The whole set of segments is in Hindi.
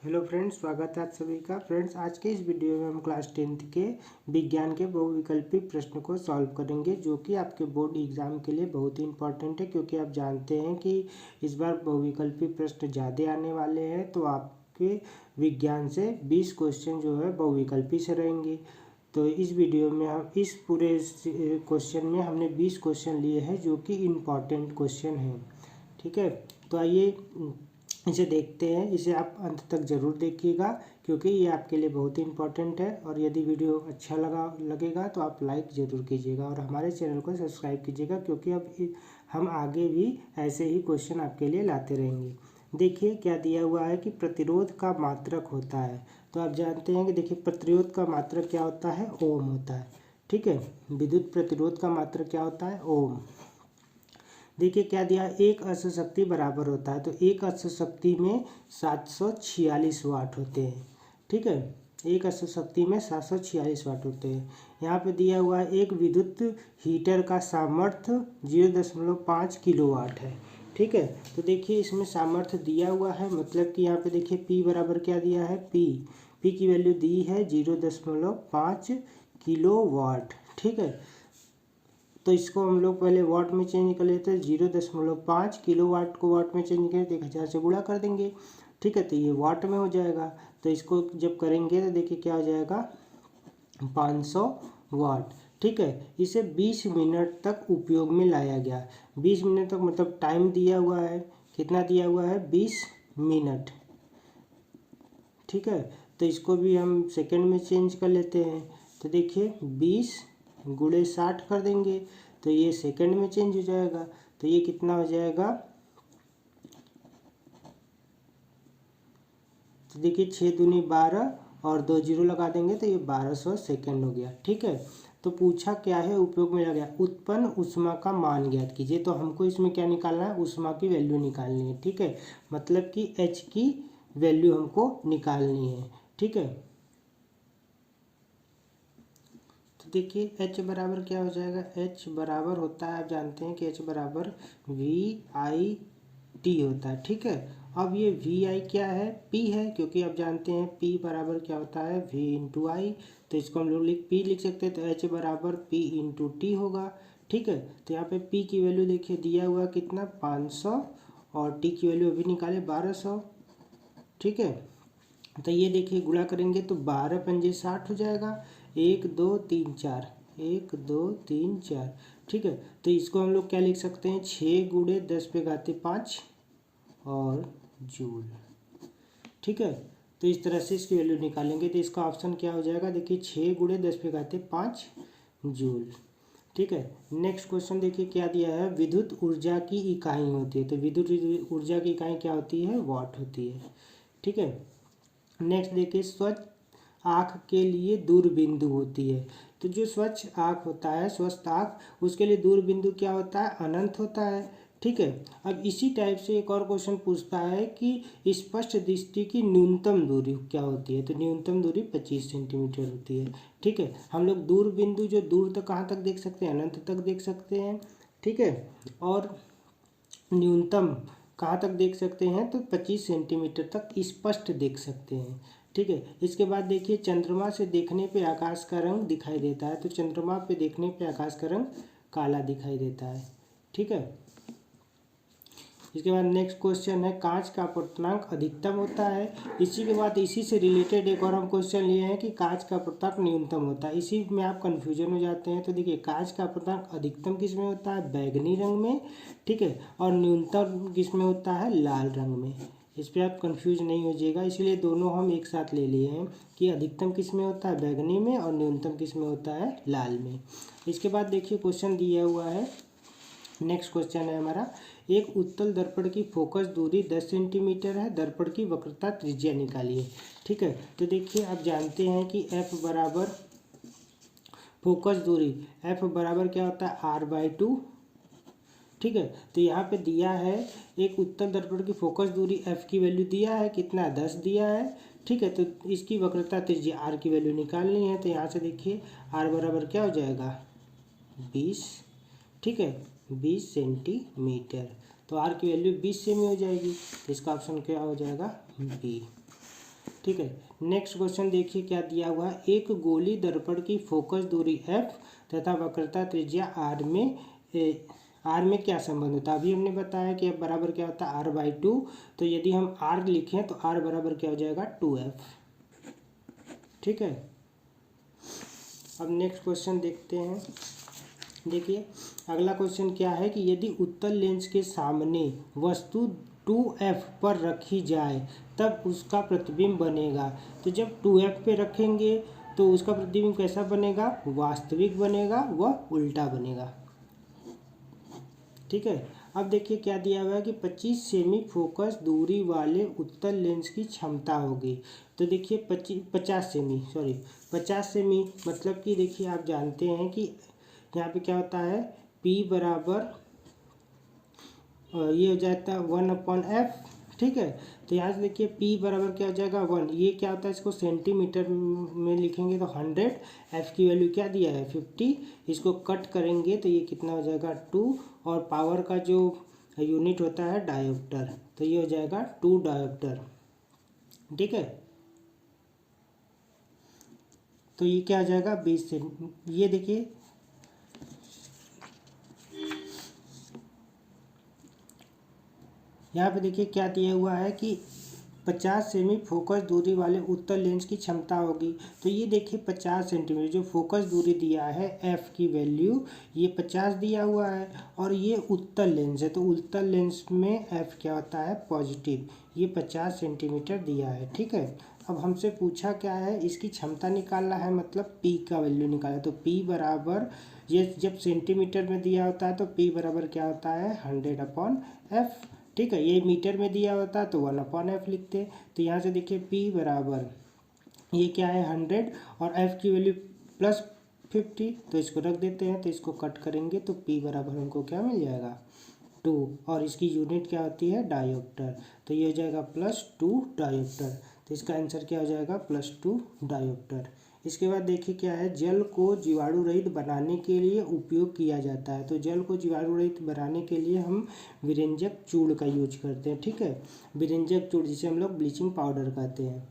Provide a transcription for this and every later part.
हेलो फ्रेंड्स, स्वागत है आप सभी का। फ्रेंड्स, आज के इस वीडियो में हम क्लास 10th के विज्ञान के बहुविकल्पी प्रश्न को सॉल्व करेंगे, जो कि आपके बोर्ड एग्जाम के लिए बहुत ही इंपॉर्टेंट है, क्योंकि आप जानते हैं कि इस बार बहुविकल्पी प्रश्न ज़्यादा आने वाले हैं। तो आपके विज्ञान से 20 क्वेश्चन जो है बहुविकल्पी से रहेंगे। तो इस वीडियो में हम इस पूरे क्वेश्चन में हमने 20 क्वेश्चन लिए हैं, जो कि इम्पॉर्टेंट क्वेश्चन हैं। ठीक है, तो आइए इसे देखते हैं। इसे आप अंत तक ज़रूर देखिएगा, क्योंकि ये आपके लिए बहुत ही इंपॉर्टेंट है। और यदि वीडियो अच्छा लगेगा तो आप लाइक ज़रूर कीजिएगा और हमारे चैनल को सब्सक्राइब कीजिएगा, क्योंकि अब हम आगे भी ऐसे ही क्वेश्चन आपके लिए लाते रहेंगे। देखिए क्या दिया हुआ है कि प्रतिरोध का मात्रक होता है। तो आप जानते हैं कि देखिए, प्रतिरोध का मात्रक क्या होता है? ओम होता है। ठीक है, विद्युत प्रतिरोध का मात्रक क्या होता है? ओम। देखिए क्या दिया, एक अश्व शक्ति बराबर होता है। तो एक अश्व शक्ति में 746 वाट होते हैं। ठीक है, एक अश्व शक्ति में 746 वाट होते हैं। यहाँ पे दिया हुआ है एक विद्युत हीटर का सामर्थ्य 0.5 किलोवाट है। ठीक है, तो देखिए इसमें सामर्थ्य दिया हुआ है, मतलब कि यहाँ पे देखिए P बराबर क्या दिया है? P की वैल्यू दी है 0.5 किलोवाट। ठीक है, तो इसको हम लोग पहले वाट में चेंज कर लेते हैं। 0.5 किलोवाट को वाट में चेंज करें तो 1000 से गुणा कर देंगे। ठीक है, तो ये वाट में हो जाएगा। तो इसको जब करेंगे तो देखिए क्या हो जाएगा? 500 वाट। ठीक है, इसे 20 मिनट तक उपयोग में लाया गया। 20 मिनट तक मतलब टाइम दिया हुआ है, कितना दिया हुआ है? 20 मिनट। ठीक है, तो इसको भी हम सेकंड में चेंज कर लेते हैं। तो देखिए 20 गुणे 60 कर देंगे तो ये सेकंड में चेंज हो जाएगा। तो ये कितना हो जाएगा? तो देखिए 6 दूनी 12 और 2 जीरो लगा देंगे तो ये 1200 सेकंड हो गया। ठीक है, तो पूछा क्या है? उपयोग में लगा उत्पन्न ऊष्मा का मान ज्ञात कीजिए। तो हमको इसमें क्या निकालना है? ऊष्मा की वैल्यू निकालनी है। ठीक है, मतलब कि H की वैल्यू हमको निकालनी है। ठीक है, तो देखिए H बराबर क्या हो जाएगा? H बराबर होता है, आप जानते हैं कि H बराबर VI T होता है। ठीक है, अब ये VI क्या है? P है, क्योंकि आप जानते हैं P बराबर क्या होता है? V इंटू आई। तो इसको हम लोग P लिख सकते हैं। तो H बराबर P इंटू टी होगा। ठीक है, तो यहाँ पे P की वैल्यू देखिए दिया हुआ कितना? 500 और T की वैल्यू अभी निकाले 1200। ठीक है, तो ये देखिए गुणा करेंगे तो 12 पंजे 60 हो जाएगा। 1 2 3 4, 1 2 3 4। ठीक है, तो इसको हम लोग क्या लिख सकते हैं? 6 गुणे 10 पे घाते 5 और जूल। ठीक है, तो इस तरह से इसकी वैल्यू निकालेंगे तो इसका ऑप्शन क्या हो जाएगा? देखिए 6 गुणे 10 पे घाते 5 जूल। ठीक है, नेक्स्ट क्वेश्चन देखिए क्या दिया है? विद्युत ऊर्जा की इकाई होती है। तो विद्युत ऊर्जा की इकाई क्या होती है? वाट होती है। ठीक है, नेक्स्ट देखिए, स्वच्छ आँख के लिए दूर बिंदु होती है। तो जो स्वच्छ आँख होता है, स्वस्थ आँख, उसके लिए दूर बिंदु क्या होता है? अनंत होता है। ठीक है, अब इसी टाइप से एक और क्वेश्चन पूछता है कि स्पष्ट दृष्टि की न्यूनतम दूरी क्या होती है? तो न्यूनतम दूरी 25 सेंटीमीटर होती है। ठीक है, हम लोग दूर बिंदु जो दूर तक कहाँ तक देख सकते हैं? अनंत तक देख सकते हैं। ठीक है, और न्यूनतम कहाँ तक देख सकते हैं? तो 25 सेंटीमीटर तक स्पष्ट देख सकते हैं। ठीक है, इसके बाद देखिए, चंद्रमा से देखने पे आकाश का रंग दिखाई देता है। तो चंद्रमा पे देखने पे आकाश का रंग काला दिखाई देता है। ठीक है, इसके बाद नेक्स्ट क्वेश्चन है, कांच का अपवर्तनांक अधिकतम होता है। इसी के बाद इसी से रिलेटेड एक और हम क्वेश्चन लिए हैं कि कांच का अपवर्तनांक न्यूनतम होता है। इसी में आप कंफ्यूजन हो जाते हैं। तो देखिए, कांच का अपवर्तनांक अधिकतम किस में होता है? बैगनी रंग में। ठीक है, और न्यूनतम किस में होता है? लाल रंग में। इस पर आप कंफ्यूज नहीं हो जाइएगा, इसलिए दोनों हम एक साथ ले लिए हैं कि अधिकतम किस में होता है? बैगनी में, और न्यूनतम किस में होता है? लाल में। इसके बाद देखिए क्वेश्चन दिया हुआ है, नेक्स्ट क्वेश्चन है हमारा, एक उत्तल दर्पण की फोकस दूरी 10 सेंटीमीटर है, दर्पण की वक्रता त्रिज्या निकालिए। ठीक है, तो देखिए आप जानते हैं कि F बराबर फोकस दूरी, F बराबर क्या होता है? R/2। ठीक है, तो यहाँ पे दिया है एक उत्तल दर्पण की फोकस दूरी, F की वैल्यू दिया है कितना? 10 दिया है। ठीक है, तो इसकी वक्रता त्रिज्या R की वैल्यू निकालनी है। तो यहाँ से देखिए R बराबर क्या हो जाएगा? 20। ठीक है, 20 सेंटीमीटर। तो आर की वैल्यू 20 सेमी हो जाएगी। तो इसका ऑप्शन क्या हो जाएगा? बी। ठीक है। नेक्स्ट क्वेश्चन देखिए क्या दिया हुआ है। एक गोली दर्पण की फोकस दूरी f तथा वक्रता त्रिज्या r में क्या संबंध होता है। अभी हमने बताया कि f बराबर क्या होता है r/2। तो यदि हम r लिखें तो r बराबर क्या हो जाएगा 2f। ठीक है। अब नेक्स्ट क्वेश्चन देखते हैं। देखिए अगला क्वेश्चन क्या है कि यदि उत्तल लेंस के सामने वस्तु 2f पर रखी जाए तब उसका प्रतिबिंब बनेगा। तो जब 2f पे रखेंगे तो उसका प्रतिबिंब कैसा बनेगा, वास्तविक बनेगा व उल्टा बनेगा। ठीक है। अब देखिए क्या दिया हुआ है कि 25 सेमी फोकस दूरी वाले उत्तल लेंस की क्षमता होगी। तो देखिए 50 सेमी मतलब कि देखिए आप जानते हैं कि यहाँ पे क्या होता है P बराबर ये हो जाता है 1/f। ठीक है। तो यहाँ से देखिए P बराबर क्या हो जाएगा 1। ये क्या होता है, इसको सेंटीमीटर में लिखेंगे तो 100, f की वैल्यू क्या दिया है 50। इसको कट करेंगे तो ये कितना हो जाएगा 2, और पावर का जो यूनिट होता है डायोप्टर, तो ये हो जाएगा 2 डायोप्टर। ठीक है। तो ये क्या हो जाएगा 20 से, ये देखिए यहाँ पे देखिए क्या दिया हुआ है कि 50 सेमी फोकस दूरी वाले उत्तल लेंस की क्षमता होगी। तो ये देखिए 50 सेंटीमीटर जो फोकस दूरी दिया है f की वैल्यू ये 50 दिया हुआ है, और ये उत्तल लेंस है तो उत्तल लेंस में f क्या होता है पॉजिटिव, ये 50 सेंटीमीटर दिया है। ठीक है। अब हमसे पूछा क्या है, इसकी क्षमता निकालना है, मतलब p का वैल्यू निकाला। तो p बराबर, ये जब सेंटीमीटर में दिया होता है तो p बराबर क्या होता है 100/f। ठीक है। ये मीटर में दिया होता है तो 1/f लिखते। तो यहाँ से देखिए P बराबर ये क्या है 100 और f की वैल्यू +50, तो इसको रख देते हैं। तो इसको कट करेंगे तो P बराबर हमको क्या मिल जाएगा 2, और इसकी यूनिट क्या होती है डायोप्टर। तो ये हो जाएगा +2 डायोप्टर। तो इसका आंसर क्या हो जाएगा +2 डायोप्टर। इसके बाद देखिए क्या है, जल को जीवाणु रहित बनाने के लिए उपयोग किया जाता है। तो जल को जीवाणु रहित बनाने के लिए हम विरंजक चूर्ण का यूज करते हैं। ठीक है। विरंजक चूर्ण जिसे हम लोग ब्लीचिंग पाउडर कहते हैं।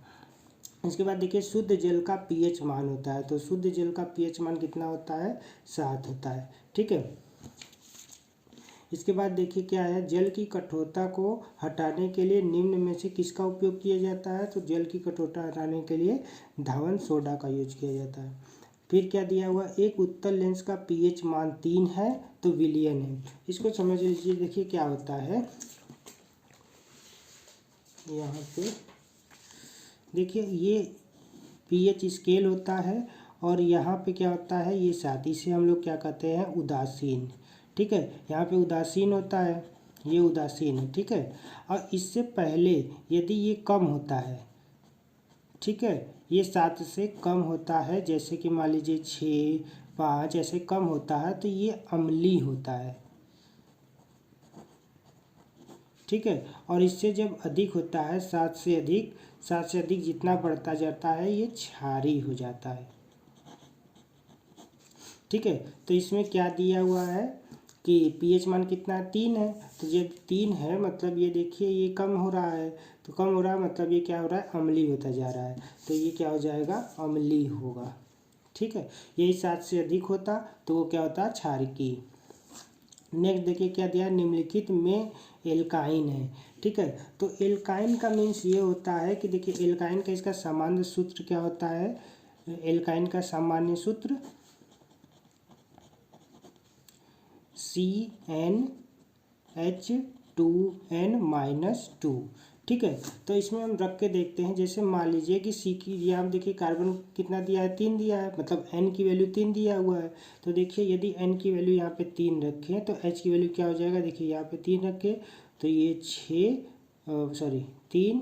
इसके बाद देखिए शुद्ध जल का pH मान होता है। तो शुद्ध जल का pH मान कितना होता है 7 होता है। ठीक है। इसके बाद देखिए क्या है, जल की कठोरता को हटाने के लिए निम्न में से किसका उपयोग किया जाता है। तो जल की कठोरता हटाने के लिए धावन सोडा का यूज किया जाता है। फिर क्या दिया हुआ, एक उत्तल लेंस का pH मान 3 है तो विलियन है। इसको समझ लीजिए। देखिए क्या होता है यहाँ पे, देखिए ये pH स्केल होता है और यहाँ पे क्या होता है ये 7, इसे हम लोग क्या कहते हैं उदासीन। ठीक है। यहाँ पे उदासीन होता है, ये उदासीन है। ठीक है। और इससे पहले यदि ये कम होता है, ठीक है, ये 7 से कम होता है, जैसे कि मान लीजिए 6, 5 ऐसे कम होता है तो ये अम्लीय होता है। ठीक है। और इससे जब अधिक होता है 7 से अधिक जितना बढ़ता जाता है ये क्षारीय हो जाता है। ठीक है। तो इसमें क्या दिया हुआ है कि pH मान कितना है 3 है। तो जब 3 है मतलब ये देखिए ये कम हो रहा है, तो कम हो रहा है मतलब ये क्या हो रहा है अम्लीय होता जा रहा है। तो ये क्या हो जाएगा अम्लीय होगा। ठीक है। यही 7 से अधिक होता तो वो क्या होता क्षारकीय। नेक्स्ट देखिए क्या दिया, निम्नलिखित में एल्काइन है। ठीक है। तो एल्काइन का मीन्स ये होता है कि देखिए एल्काइन का इसका सामान्य सूत्र क्या होता है, एल्काइन का सामान्य सूत्र CnH2n-2। ठीक है। तो इसमें हम रख के देखते हैं। जैसे मान लीजिए कि सी की, ये हम देखिए कार्बन कितना दिया है 3 दिया है, मतलब n की वैल्यू 3 दिया हुआ है। तो देखिए यदि n की वैल्यू यहाँ पे 3 रखें तो h की वैल्यू क्या हो जाएगा, देखिए यहाँ पे 3 रखें तो ये 3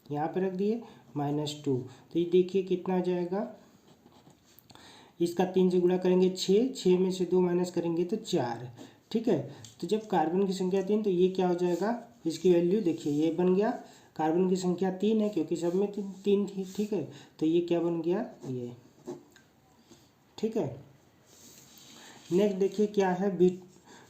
यहाँ पे रख दिए -2। तो ये देखिए कितना आ जाएगा, इसका 3 से गुणा करेंगे 6 में से 2 माइनस करेंगे तो 4। ठीक है। तो जब कार्बन की संख्या 3 तो ये क्या हो जाएगा, इसकी वैल्यू देखिए ये बन गया, कार्बन की संख्या 3 है क्योंकि सब में 3 थी। ठीक है। तो ये क्या बन गया ये। ठीक है। नेक्स्ट देखिए क्या है,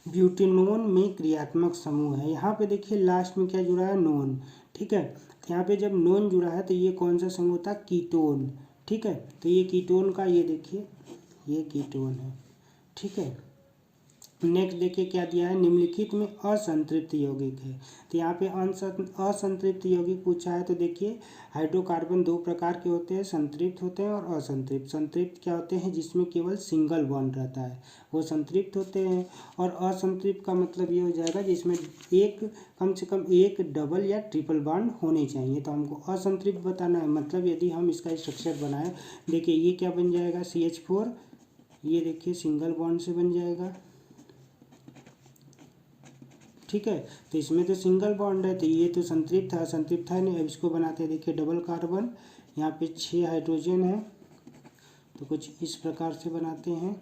ब्यूटेनोन में क्रियात्मक समूह है। यहाँ पे देखिए लास्ट में क्या जुड़ा है नोन। ठीक है। यहाँ पे जब नॉन जुड़ा है तो ये कौन सा समूह होता है, कीटोन। ठीक है, तो ये कीटोन का, ये देखिए ये कीटोन है। ठीक है, नेक्स्ट देखिए क्या दिया है, निम्नलिखित में असंतृप्त यौगिक है। तो यहाँ पे असंतृप्त यौगिक पूछा है। तो देखिए हाइड्रोकार्बन दो प्रकार के होते हैं, संतृप्त होते हैं और असंतृप्त। संतृप्त क्या होते हैं, जिसमें केवल सिंगल बॉन्ड रहता है, वो संतृप्त होते हैं। और असंतृप्त का मतलब ये हो जाएगा जिसमें एक, कम से कम एक डबल या ट्रिपल बॉन्ड होने चाहिए। तो हमको असंतृप्त बताना है। मतलब यदि हम इसका स्ट्रक्चर बनाएं, देखिए ये क्या बन जाएगा, CH4, ये देखिए सिंगल बॉन्ड से बन जाएगा। ठीक है, तो इसमें तो सिंगल बॉन्ड है, तो ये तो संतृप्त है, असंतृप्त है नहीं। अब इसको बनाते हैं, देखिए डबल कार्बन, यहाँ पे 6 हाइड्रोजन है, तो कुछ इस प्रकार से बनाते हैं।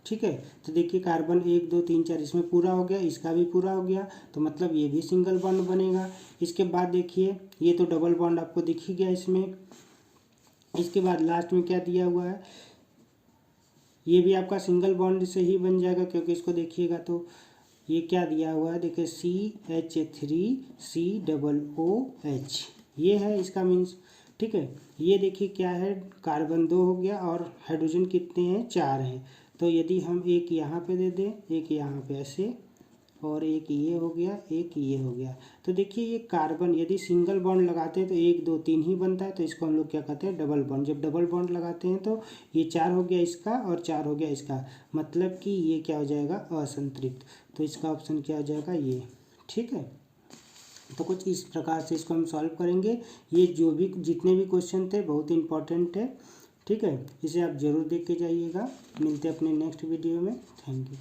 ठीक है, तो देखिए कार्बन 1 2 3 4 इसमें पूरा हो गया, इसका भी पूरा हो गया, तो मतलब ये भी सिंगल बॉन्ड बनेगा। इसके बाद देखिए ये तो डबल बॉन्ड आपको दिख ही गया इसमें। इसके बाद लास्ट में क्या दिया हुआ है, ये भी आपका सिंगल बॉन्ड से ही बन जाएगा, क्योंकि इसको देखिएगा तो ये क्या दिया हुआ है, देखिए CH3COOH, ये है इसका मीन्स। ठीक है, ये देखिए क्या है, कार्बन 2 हो गया और हाइड्रोजन कितने हैं, 4 हैं। तो यदि हम एक यहाँ पे दे दें, एक यहाँ पे ऐसे, और एक ये हो गया, एक ये हो गया, तो देखिए ये कार्बन यदि सिंगल बॉन्ड लगाते हैं तो 1 2 3 ही बनता है, तो इसको हम लोग क्या कहते हैं, डबल बॉन्ड। जब डबल बॉन्ड लगाते हैं तो ये 4 हो गया इसका और 4 हो गया इसका, मतलब कि ये क्या हो जाएगा, असंतृप्त। तो इसका ऑप्शन क्या हो जाएगा, ये। ठीक है, तो कुछ इस प्रकार से इसको हम सॉल्व करेंगे। ये जो भी जितने भी क्वेश्चन थे बहुत इंपॉर्टेंट है। ठीक है, इसे आप ज़रूर देख के जाइएगा। मिलते हैं अपने नेक्स्ट वीडियो में। Thank you.